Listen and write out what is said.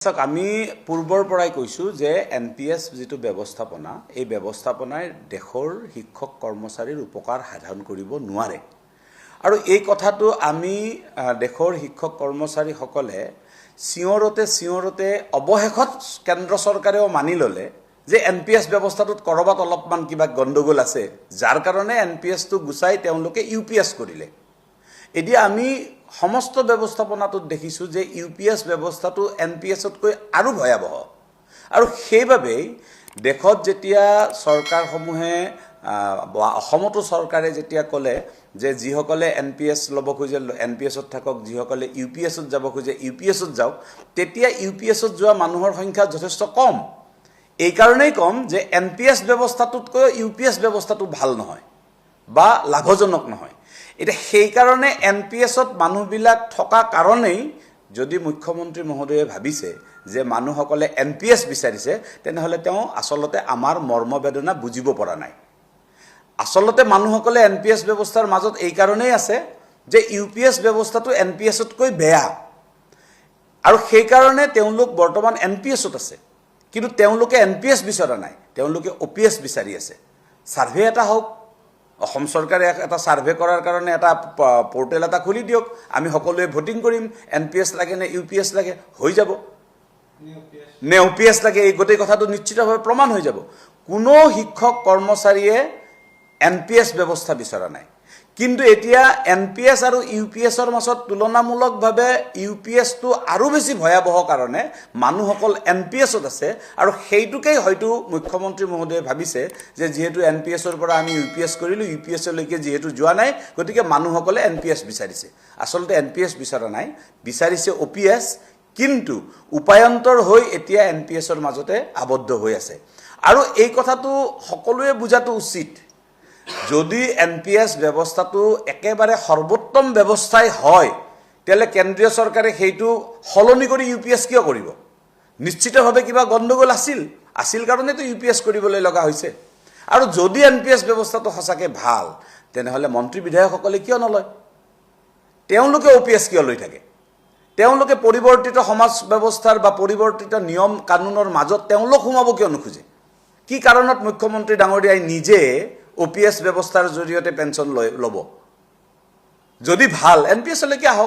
আমি পূৰ্বৰ পৰাই কৈছো যে এনপিএছ যেটো ব্যৱস্থাপনা এই ব্যৱস্থাপনাই দেশৰ শিক্ষক কৰ্মচাৰীৰ উপকাৰ সাধন কৰিব নোৱাৰে আৰু এই কথাটো আমি দেশৰ শিক্ষক কৰ্মচাৰী সকলে সিয়ৰতে অবহেখত কেন্দ্ৰ চৰকাৰেও মানি ললে যে এনপিএছ ব্যৱস্থাটোত কৰবাত অলপমান কিবা গণ্ডগোল আছে যাৰ কাৰণে এনপিএছ টো গুছাই তেওঁলোকে ইউপিএছ কৰিলে এতিয়া আমি সমস্ত ব্যৱস্থাপনাটোত দেখিছো যে ইউপিএছ ব্যৱস্থাটো এনপিএছতকৈ আৰু ভয়াবহ আৰু সেইভাবে দেশত যেতিয়া চৰকাৰসমূহে অসমতো চৰকাৰে যেতিয়া কলে যে যিসকলে এনপিএছ লব খোজে এনপিএছত থাকক যিসকলে ইউপিএছত যাব খোজে ইউপিএছত যাওক তেতিয়া ইউপিএছত যোৱা মানুহৰ সংখ্যা যথেষ্ট কম এই কাৰণেই কম যে এনপিএছ ব্যৱস্থাটোতকৈ ইউপিএছ ব্যৱস্থাটো ভাল নহয় বা লাভজনক নহয় এটা সেই কাৰণে এনপিএছত মানুহবিলাক থকা কাৰণেই যদি মুখ্যমন্ত্ৰী মহোদয়ে ভাবিছে যে মানুহসকলে এনপিএছ বিচাৰিছে তেনেহলে তেওঁ আসলতে আমাৰ মৰ্মবেদনা বুজিব পৰা নাই আসলতে মানুহসকলে এনপিএছ ব্যৱস্থাৰ মাজত এই কাৰণেই আছে যে ইউপিএছ ব্যৱস্থাটো এনপিএছতকৈ বেয়া আৰু সেই কাৰণে তেওঁলোক বৰ্তমান এনপিএছত আছে কিন্তু তেওঁলোকে এনপিএছ বিচৰা নাই তেওঁলোকে ওপিএছ বিচাৰি আছে সাৰ্ভে এটা হোক অসম চৰকাৰে এটা সাৰ্ভে কৰাৰ কাৰণে এটা পোৰ্টেল এটা খুলি দিওক আমি সকলোৱে ভোটিং কৰিম এনপিএছ লাগে নে ইউপিএছ লাগে হৈ যাব নে ওপিএছ লাগে এই গোটেই কথাটো নিশ্চিতভাৱে প্ৰমাণ হৈ যাব কোনো শিক্ষক কৰ্মচাৰীয়ে এনপিএছ ব্যৱস্থা বিচৰা নাই কিন্তু এতিয়া এনপিএছ আৰু ইউপিএছৰ মাজত তুলনামূলকভাৱে ইউপিএছ টো আৰু বেছি ভয়াবহ কাৰণে মানুহসকল এনপিএছত আছে আৰু সেইটোকেই হয়তো মুখ্যমন্ত্ৰী মহোদয়ে ভাবিছে যে যেহেতু এনপিএছৰ পৰা আমি ইউপিএছ কৰিলো ইউপিএছ লৈকে যেহেতু যোৱা নাই গতিকে মানুহসকলে এনপিএছ বিচাৰিছে আসলতে এনপিএছ বিচৰা নাই বিচাৰিছে ওপিএছ কিন্তু উপায়ন্তৰ হৈ এতিয়া এনপিএছৰ মাজতে আবদ্ধ হৈ আছে আৰু এই কথাটো সকলোৱে বুজাটো উচিত যদি এনপিএছ ব্যৱস্থাটো একেবাৰে সৰ্বোত্তম ব্যৱস্থাই হয় তেলে কেন্দ্ৰীয় চৰকাৰে সেইটো হলনি কৰি ইউপিএছ কিয় কৰিব নিশ্চিতভাৱে কিবা গণ্ডগোল আছিল কাৰণে তো ইউপিএছ কৰিবলৈ লগা হৈছে আৰু যদি এনপিএছ ব্যৱস্থাটো সঁচাকে ভাল তেনেহলে মন্ত্ৰী বিধায়কসকলে কিয় নলয় তেওঁলোকে ওপিএছ কিয় লৈ থাকে তেওঁলোকে পৰিৱৰ্তিত সমাজ ব্যৱস্থাৰ বা পৰিৱৰ্তিত নিয়ম কানুনৰ মাজত তেওঁলোক সোমাব কিয় নোখোজে কি কাৰণত মুখ্যমন্ত্ৰী ডাঙৰীয়াই নিজে ওপিএছ ব্যৱস্থাৰ জৰিয়তে পেনশন লব যদি ভাল এনপিএছ লৈকে আহক